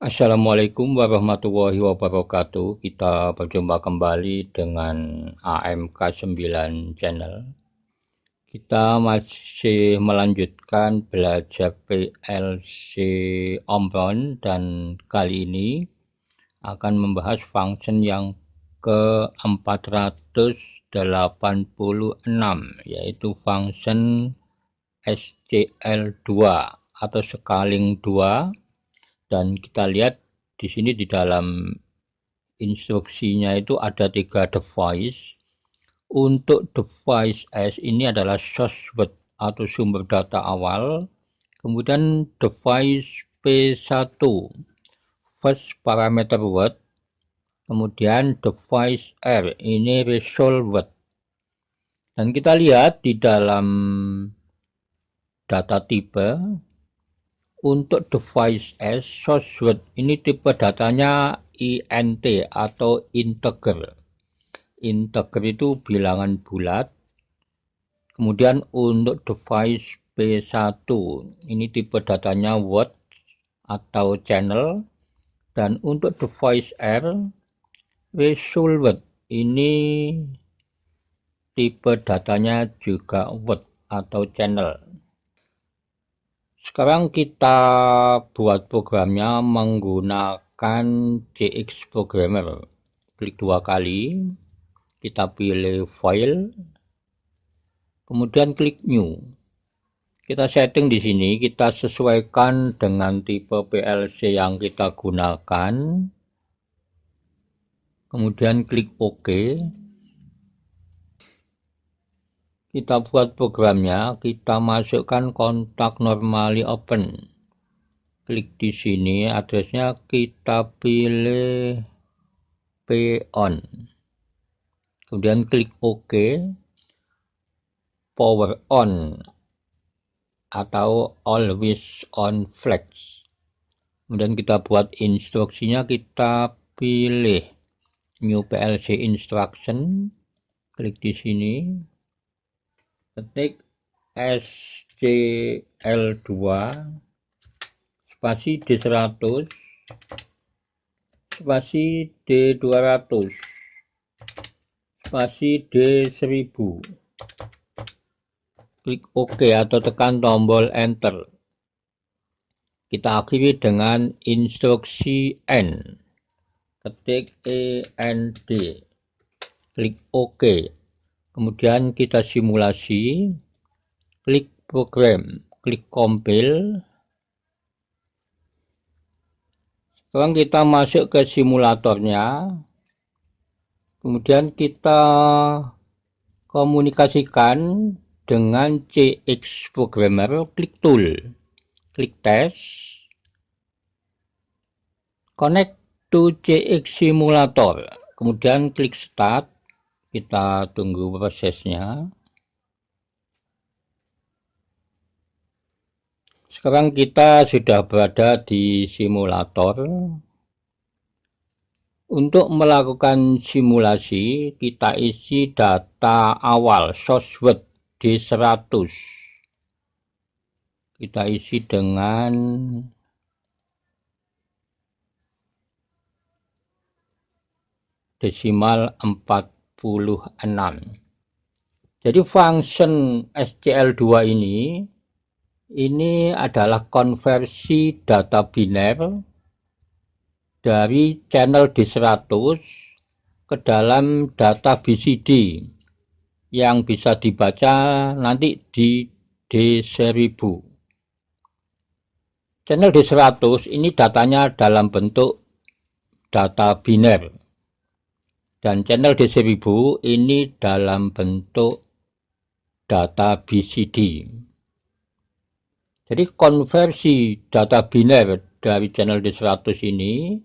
Assalamualaikum warahmatullahi wabarakatuh. Kita berjumpa kembali dengan AMK 9 Channel. Kita masih melanjutkan belajar PLC Omron dan kali ini akan membahas function yang ke-486, yaitu function SCL2 atau scaling 2. Dan kita lihat di sini di dalam instruksinya itu ada 3 device. Untuk device S ini adalah source word atau sumber data awal. Kemudian device P1 first parameter word. Kemudian device R ini result word. Dan kita lihat di dalam data tipe. Untuk device S, source word ini tipe datanya INT atau integer. Integer itu bilangan bulat. Kemudian untuk device P1 ini tipe datanya word atau channel. Dan untuk device R, result word ini tipe datanya juga word atau channel. Sekarang kita buat programnya menggunakan CX Programmer. Klik 2 kali, kita pilih File, kemudian klik New. Kita setting di sini, kita sesuaikan dengan tipe PLC yang kita gunakan. Kemudian klik OK. Kita buat programnya, kita masukkan kontak normally open. Klik di sini, addressnya kita pilih P-on. Kemudian klik OK. Power on atau always on flex. Kemudian kita buat instruksinya, kita pilih new PLC instruction. Klik di sini. Ketik SCL2 spasi D100 spasi D200 spasi D1000. Klik OK atau tekan tombol enter. Kita akhiri dengan instruksi N. Ketik END. Klik OK. Kemudian kita simulasi. Klik program. Klik compile. Sekarang kita masuk ke simulatornya. Kemudian kita komunikasikan dengan CX Programmer. Klik tool. Klik test. Connect to CX simulator. Kemudian klik start. Kita tunggu prosesnya. Sekarang kita sudah berada di simulator. Untuk melakukan simulasi, kita isi data awal source word D100. Kita isi dengan desimal 46. Jadi function SCL2 ini adalah konversi data biner dari channel D100 ke dalam data BCD yang bisa dibaca nanti di D1000. Channel D100 ini datanya dalam bentuk data biner. Dan channel D1000 ini dalam bentuk data BCD. Jadi konversi data biner dari channel D100 ini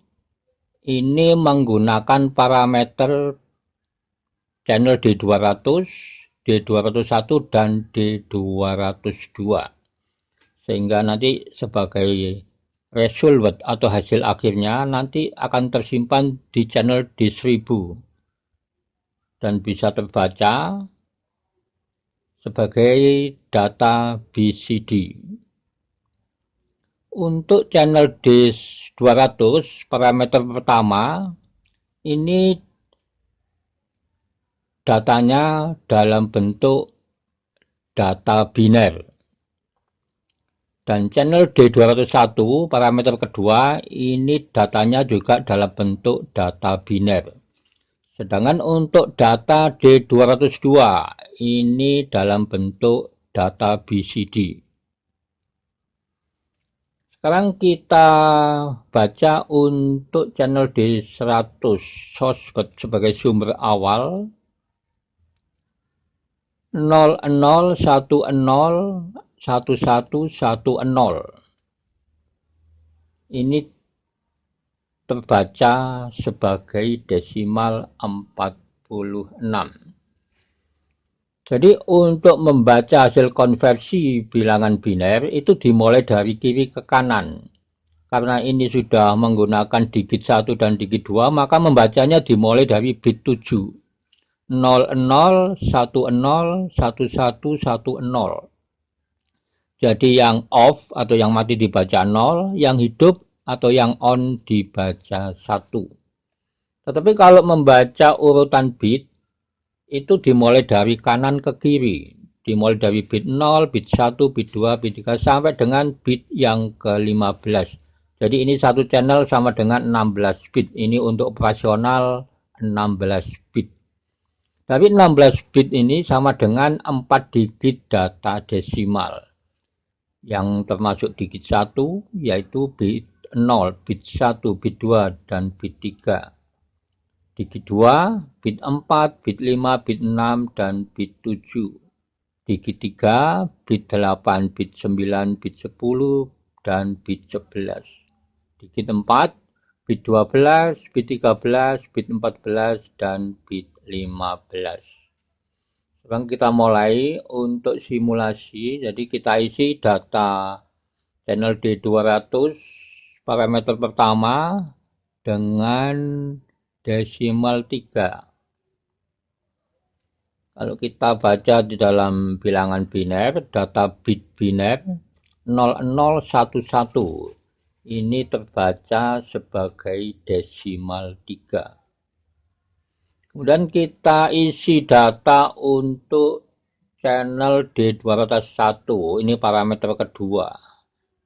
menggunakan parameter channel D200, D201 dan D202. Sehingga nanti sebagai result word atau hasil akhirnya nanti akan tersimpan di channel D1000 dan bisa terbaca sebagai data BCD. Untuk channel 200 parameter pertama ini datanya dalam bentuk data biner. Dan channel D201 parameter kedua ini datanya juga dalam bentuk data biner. Sedangkan untuk data D202 ini dalam bentuk data BCD. Sekarang kita baca untuk channel D100 source sebagai sumber awal 0010 1110. Ini terbaca sebagai desimal 46. Jadi untuk membaca hasil konversi bilangan biner itu dimulai dari kiri ke kanan. Karena ini sudah menggunakan digit 1 dan digit 2, maka membacanya dimulai dari bit 7. 00 10 1110. Jadi yang off atau yang mati dibaca 0, yang hidup atau yang on dibaca 1. Tetapi kalau membaca urutan bit, itu dimulai dari kanan ke kiri. Dimulai dari bit 0, bit 1, bit 2, bit 3, sampai dengan bit yang ke-15. Jadi ini satu channel sama dengan 16 bit. Ini untuk operasional 16 bit. Tapi 16 bit ini sama dengan 4 digit data desimal. Yang termasuk digit 1 yaitu bit 0, bit 1, bit 2, dan bit 3. Digit 2, bit 4, bit 5, bit 6, dan bit 7. Digit 3, bit 8, bit 9, bit 10, dan bit 11. Digit 4, bit 12, bit 13, bit 14, dan bit 15. Sekarang kita mulai untuk simulasi. Jadi kita isi data channel D200 parameter pertama dengan desimal 3. Kalau kita baca di dalam bilangan biner, data bit biner 0011 ini terbaca sebagai desimal 3. Kemudian kita isi data untuk channel D201, ini parameter kedua.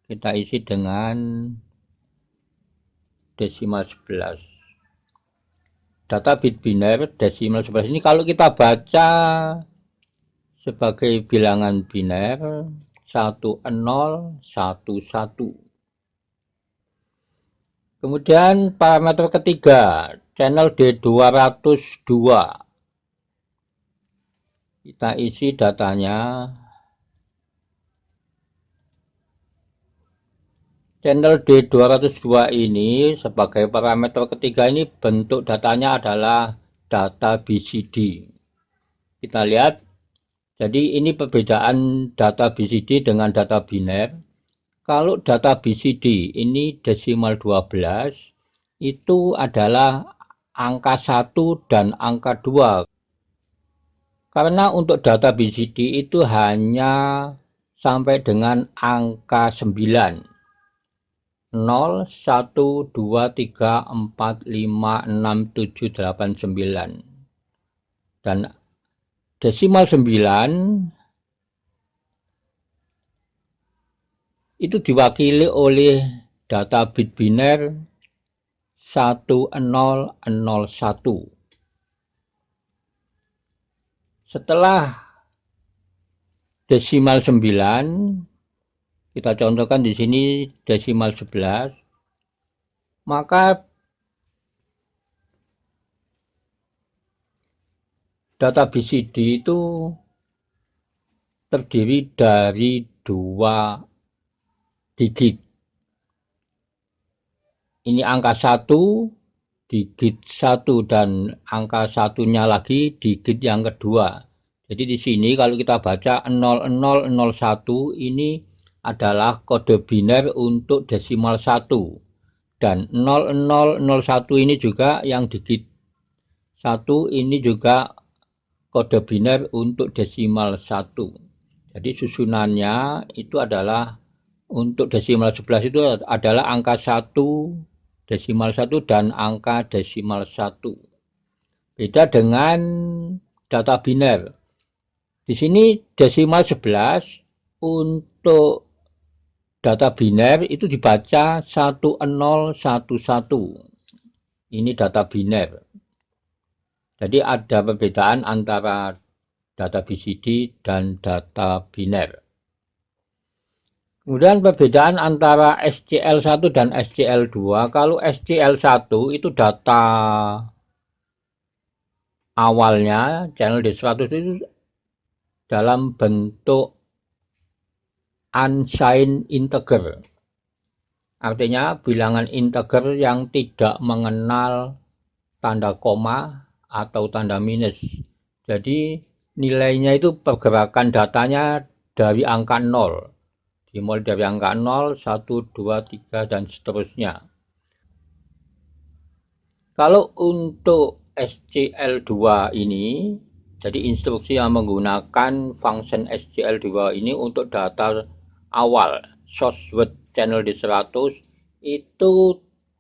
Kita isi dengan desimal 11. Data bit biner desimal 11 ini kalau kita baca sebagai bilangan biner 1011. Kemudian parameter ketiga, channel D202. Kita isi datanya. Channel D202 ini sebagai parameter ketiga ini bentuk datanya adalah data BCD. Kita lihat, jadi ini perbedaan data BCD dengan data biner. Kalau data BCD ini desimal 12, itu adalah angka 1 dan angka 2. Karena untuk data BCD itu hanya sampai dengan angka 9. 0, 1, 2, 3, 4, 5, 6, 7, 8, 9. Dan desimal 9 itu diwakili oleh data bit biner 1001. Setelah desimal 9, kita contohkan di sini desimal 11, maka data BCD itu terdiri dari 2 digit. Ini angka 1, digit 1, dan angka satunya lagi digit yang kedua. Jadi di sini kalau kita baca 0001 ini adalah kode biner untuk desimal 1. Dan 0001 ini juga yang digit 1 ini juga kode biner untuk desimal 1. Jadi susunannya itu adalah Untuk desimal 11 itu adalah angka 1, desimal 1 dan angka desimal 1. Beda dengan data biner. Di sini desimal 11 untuk data biner itu dibaca 1011. Ini data biner. Jadi ada perbedaan antara data BCD dan data biner. Kemudian perbedaan antara SCL1 dan SCL2. Kalau SCL1 itu data awalnya channel D100 itu dalam bentuk unsigned integer. Artinya bilangan integer yang tidak mengenal tanda koma atau tanda minus. Jadi nilainya itu pergerakan datanya dari angka 0. Dimulai dari angka 0, 1, 2, 3, dan seterusnya. Kalau untuk SCL2 ini, jadi instruksi yang menggunakan function SCL2 ini untuk data awal, source word channel D100, itu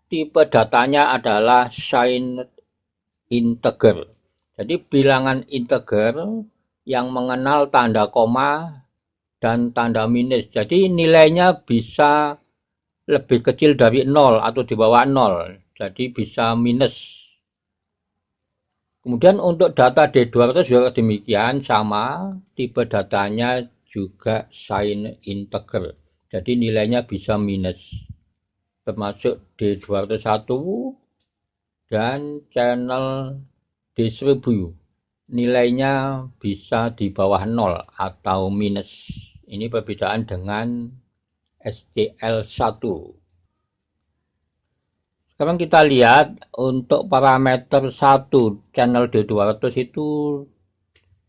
tipe datanya adalah signed integer. Jadi bilangan integer yang mengenal tanda koma dan tanda minus. Jadi nilainya bisa lebih kecil dari 0 atau di bawah 0. Jadi bisa minus. Kemudian untuk data D200 juga demikian, sama, tipe datanya juga signed integer. Jadi nilainya bisa minus. Termasuk D201 dan channel D1000. Nilainya bisa di bawah 0 atau minus. Ini perbedaan dengan SCL1. Sekarang kita lihat untuk parameter 1 channel D200 itu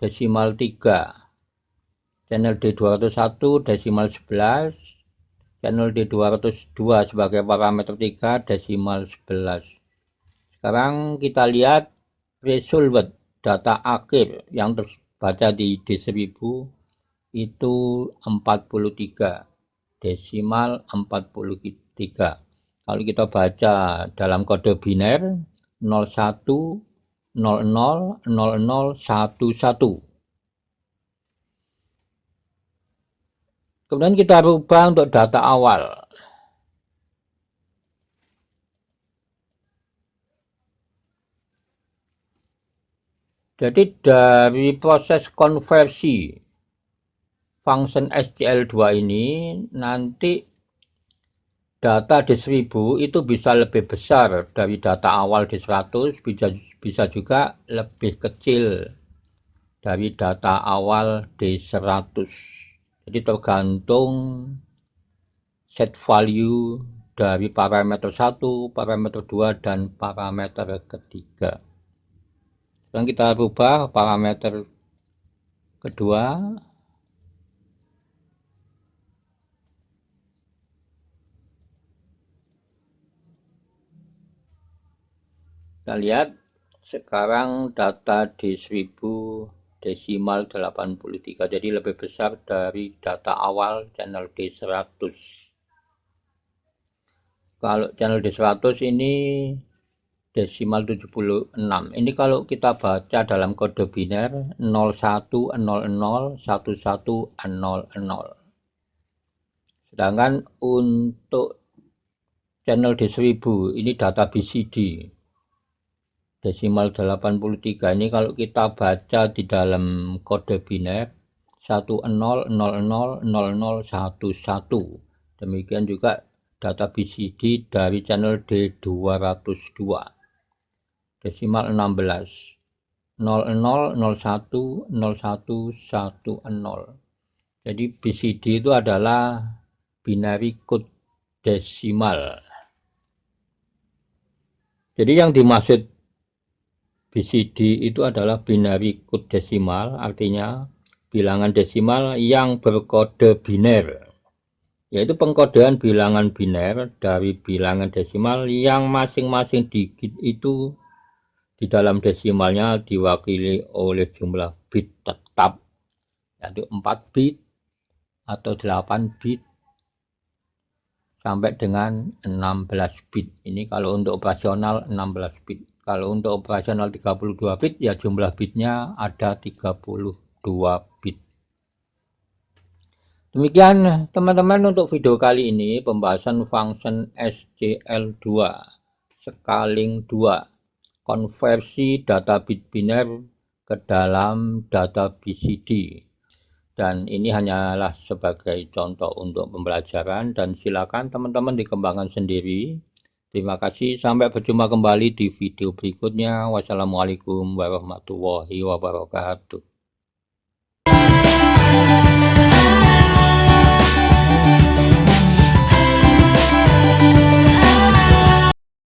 desimal 3. Channel D201 desimal 11. Channel D202 sebagai parameter 3 desimal 11. Sekarang kita lihat result data akhir yang terbaca di D1000 itu 43. Desimal 43. Kalau kita baca dalam kode biner 01 00 00 11. Kemudian kita rubah untuk data awal. Jadi dari proses konversi function SCL2 ini nanti data D1000 itu bisa lebih besar dari data awal D100, bisa juga lebih kecil dari data awal D100. Jadi tergantung set value dari parameter 1, parameter 2, dan parameter ketiga. Sekarang kita rubah parameter kedua. Kita lihat sekarang data D1000 desimal 83, jadi lebih besar dari data awal channel D100. Kalau channel D100 ini desimal 76. Ini kalau kita baca dalam kode biner 0100 1100. Sedangkan untuk channel D1000 ini data BCD desimal 83. Ini kalau kita baca di dalam kode biner 10000011. Demikian juga data BCD dari channel D202 desimal 16. 0001 0110. Jadi BCD itu adalah binary code desimal. Jadi yang dimaksud BCD itu adalah binary code desimal, artinya bilangan desimal yang berkode biner, yaitu pengkodean bilangan biner dari bilangan desimal yang masing-masing digit itu di dalam desimalnya diwakili oleh jumlah bit tetap, yaitu 4 bit atau 8 bit sampai dengan 16 bit. Ini kalau untuk operasional 16 bit. Kalau untuk operasional 32 bit ya jumlah bitnya ada 32 bit. Demikian teman-teman untuk video kali ini pembahasan function SCL2 scaling 2 konversi data bit biner ke dalam data BCD. Dan ini hanyalah sebagai contoh untuk pembelajaran dan silakan teman-teman dikembangkan sendiri. Terima kasih, sampai berjumpa kembali di video berikutnya. Wassalamualaikum warahmatullahi wabarakatuh.